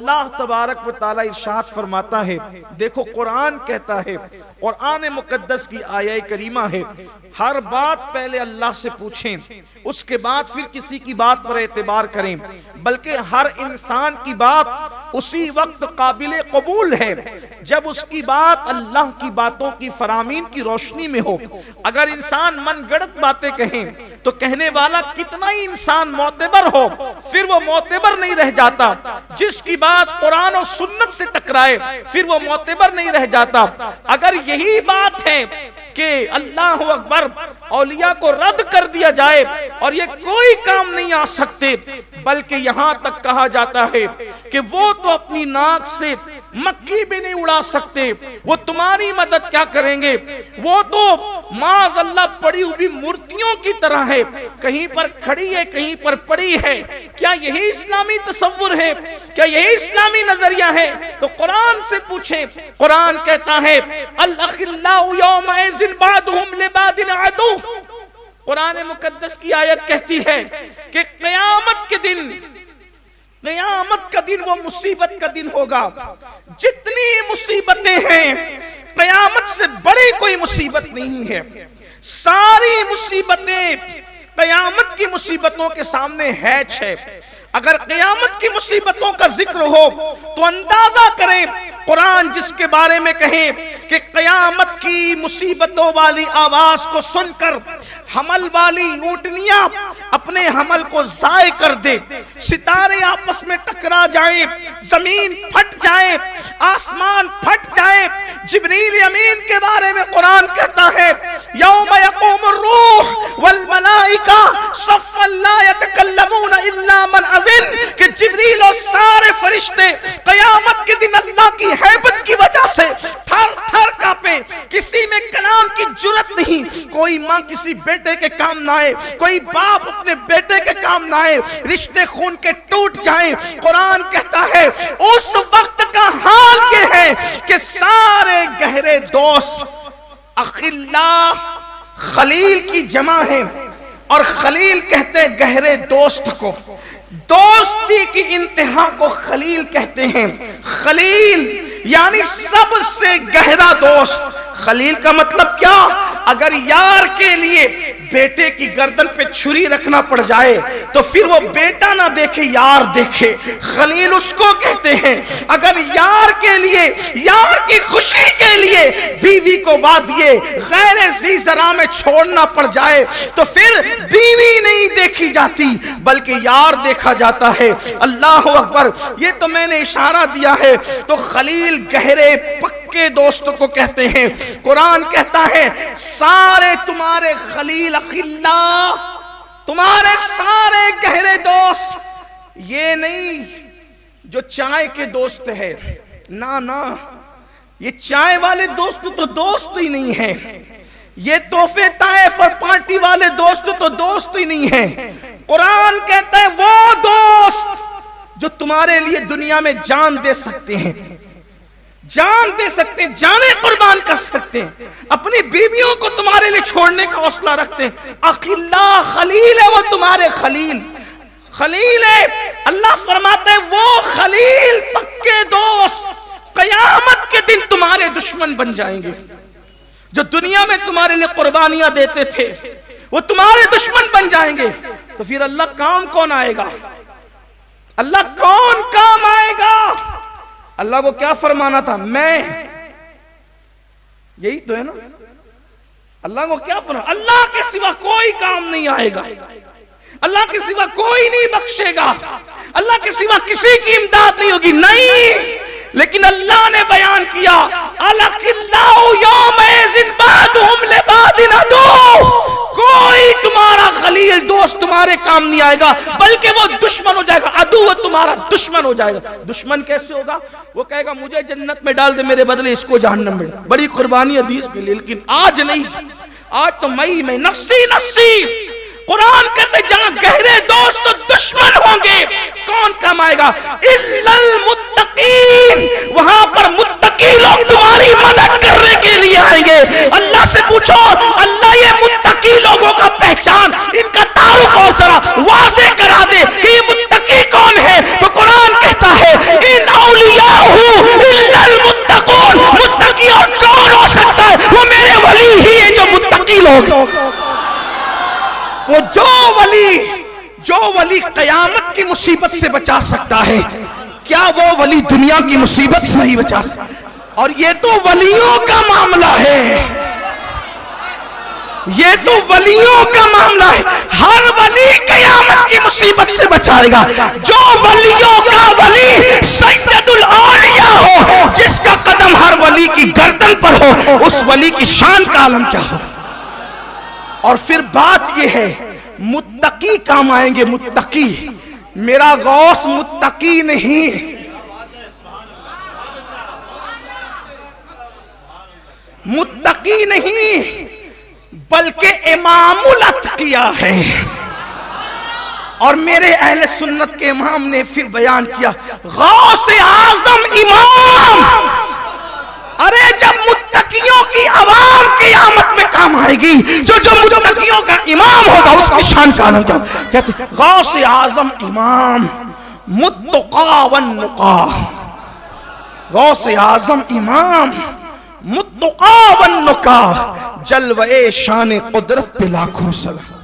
अल्लाह तबारक व तआला इरशाद फरमाता है, देखो कुरान कहता है, कुरान मुकद्दस की आया करीमा है, हर बात पहले अल्लाह से पूछें, उसके बाद फिर किसी की बात पर एतबार करें, बल्कि हर इंसान की बात उसी वक्त काबिल कबूल है जब उसकी बात अल्लाह की बातों की फरामीन की रोशनी में हो। अगर इंसान मनगढ़ंत बातें कहें तो कहने वाला कितना ही इंसान मोतबर हो, फिर वो मोतबर नहीं रह जाता। जिसकी बात कुरान और सुन्नत से टकराए फिर वो मोतबर नहीं रह जाता। अगर यही बात है कि अल्लाह अकबर, औलिया को रद्द कर दिया जाए और ये कोई काम नहीं आ सकते, बल्कि यहां तक कहा जाता है कि वो तो अपनी नाक से मक्खी भी नहीं उड़ा सकते, वो तुम्हारी मदद क्या करेंगे, वो तो माज़अल्लाह पड़ी हुई मूर्तियों की तरह है, कहीं पर खड़ी है कहीं पर पड़ी है। क्या यही इस्लामी तसव्वुर है? क्या यही इस्लामी नजरिया है? तो कुरान से पूछें। कुरान कहता है अल अखिल्लाउ यौमइज़िन बादुहुम लिबादिन अदू। कुरान मुकद्दस की आयत कहती है कि क़यामत के दिन, क़यामत का दिन वो मुसीबत का दिन होगा। जितनी मुसीबतें हैं, क़यामत से बड़ी कोई मुसीबत नहीं है। सारी मुसीबतें क़यामत की मुसीबतों के सामने हैच है। अगर क़यामत की मुसीबतों का जिक्र हो तो अंदाजा करें, कुरान जिसके बारे में कहे कि क़यामत की मुसीबतों वाली आवाज को सुनकर हमल वाली ऊंटनियां अपने हमल को ज़ाय कर दे, सितारे आपस में टकरा जाए, जमीन फट जाए, आसमान फट जाए। जिब्रील अमीन के बारे में कुरान कहता है यौम यक़ूमुर रूह वल मलाइका सफ़्फ़न ला यतकल्लमून इल्ला मन अज़िन, कि जिब्रील और सारे फरिश्ते क़यामत के दिन अल्लाह की हैबत की वजह से थर थर कांपे, किसी में कलाम की जुर्रत नहीं। कोई माँ किसी बेटे के काम ना आए, कोई बाप अपने बेटे के काम ना आए, रिश्ते खून के टूट जाएं। कुरान कहता है उस वक्त का हाल ये है कि सारे गहरे दोस्त, अखिल्ला खलील की जमा है, और खलील कहते हैं गहरे दोस्त को, दोस्ती की इंतहा को खलील कहते हैं। खलील यानी सबसे गहरा दोस्त। खलील का मतलब क्या? अगर यार के लिए बेटे की गर्दन पे छुरी रखना पड़ जाए तो फिर वो बेटा ना देखे, यार देखे, खलील उसको कहते हैं। अगर यार के लिए, यार की खुशी के लिए बीवी को वादिये गैर ज़ी ज़रा में छोड़ना पड़ जाए तो फिर बीवी नहीं देखी जाती बल्कि यार देखा जाता है। अल्लाह अकबर। ये तो मैंने इशारा दिया है। तो खलील गहरे पक्के दोस्त को कहते हैं। कुरान कहता है सारे तुम्हारे खलील अखिल्ला, तुम्हारे सारे गहरे दोस्त, ये नहीं जो चाय के दोस्त है, ना ना, ये चाय वाले दोस्त तो दोस्त ही नहीं है। ये तोहफे ताइफ और पार्टी वाले दोस्त तो दोस्त ही नहीं है। कुरान कहता है वो दोस्त जो तुम्हारे लिए दुनिया में जान दे सकते हैं, जान दे सकते हैं, जाने कुर्बान कर सकते हैं, अपनी बीवियों को तुम्हारे लिए छोड़ने का हौसला रखते हैं। अखिल्ला खलील है वो तुम्हारे खलील, खलील है। अल्लाह फरमाता है वो खलील पक्के दोस्त कयामत के दिन तुम्हारे दुश्मन बन जाएंगे। जो दुनिया में तुम्हारे लिए कुर्बानियां देते थे वो तुम्हारे दुश्मन बन जाएंगे। तो फिर अल्लाह काम कौन आएगा? अल्लाह कौन काम आएगा? अल्लाह को क्या फरमाना था? मैं, यही तो है ना। अल्लाह को क्या फरमाना? अल्लाह के सिवा कोई काम नहीं आएगा, अल्लाह के सिवा कोई नहीं बख्शेगा, अल्लाह के सिवा किसी की इमदाद नहीं होगी। नहीं, लेकिन अल्लाह ने बयान किया कोई तुम्हारा खलील दोस्त तुम्हारे काम नहीं आएगा बल्कि वो दुश्मन हो जाएगा। अदू वो तुम्हारा दुश्मन हो जाएगा। दुश्मन कैसे होगा? वो कहेगा मुझे जन्नत में डाल दे, मेरे बदले इसको जहन्नम में। बड़ी कुर्बानी हदीस के लिए, लेकिन आज नहीं। आज तो मई में नफ्सी नफ्सी। कुरान कहते जहां गहरे दोस्त तो दुश्मन होंगे, कौन काम आएगा? इल्लल मुत्तकीन, वहां पर मुत्तकी लोग तुम्हारी मदद करने के लिए आएंगे। अल्लाह से पूछो, अल्लाह ये मुत्तकी लोगों का पहचान, इनका तारुफ और जरा वाज़े करा दे कि ये मुत्तकी कौन है। तो कुरान कहता है इन वो जो वली कयामत की मुसीबत से बचा सकता है, क्या वो वली दुनिया की मुसीबत से नहीं बचा सकता? और ये तो वलियों का मामला है, ये तो वलियों का मामला है। हर वली कयामत की मुसीबत से बचाएगा। जो वलियों का वली सैयदुल औलिया हो, जिसका कदम हर वली की गर्दन पर हो, उस वली की शान का आलम क्या हो। और फिर बात यह है, मुत्तकी काम आएंगे। मुत्तकी, मेरा गौस मुत्तकी नहीं, मुत्तकी नहीं बल्कि इमामुल अत्किया है। और मेरे अहले सुन्नत के इमाम ने फिर बयान किया, गौसे आजम इमाम। अरे जब मुत्तकियों की आवाम क़यामत में काम आएगी, जो मुत्तकियों का इमाम होगा उसकी शान का आलम क्या। कहते गौसे आजम इमाम मुत्तका वन्नुका। गौसे आजम इमाम मुत्तका वन्नुका, जलवे शान कुदरत पे लाखों सलाम।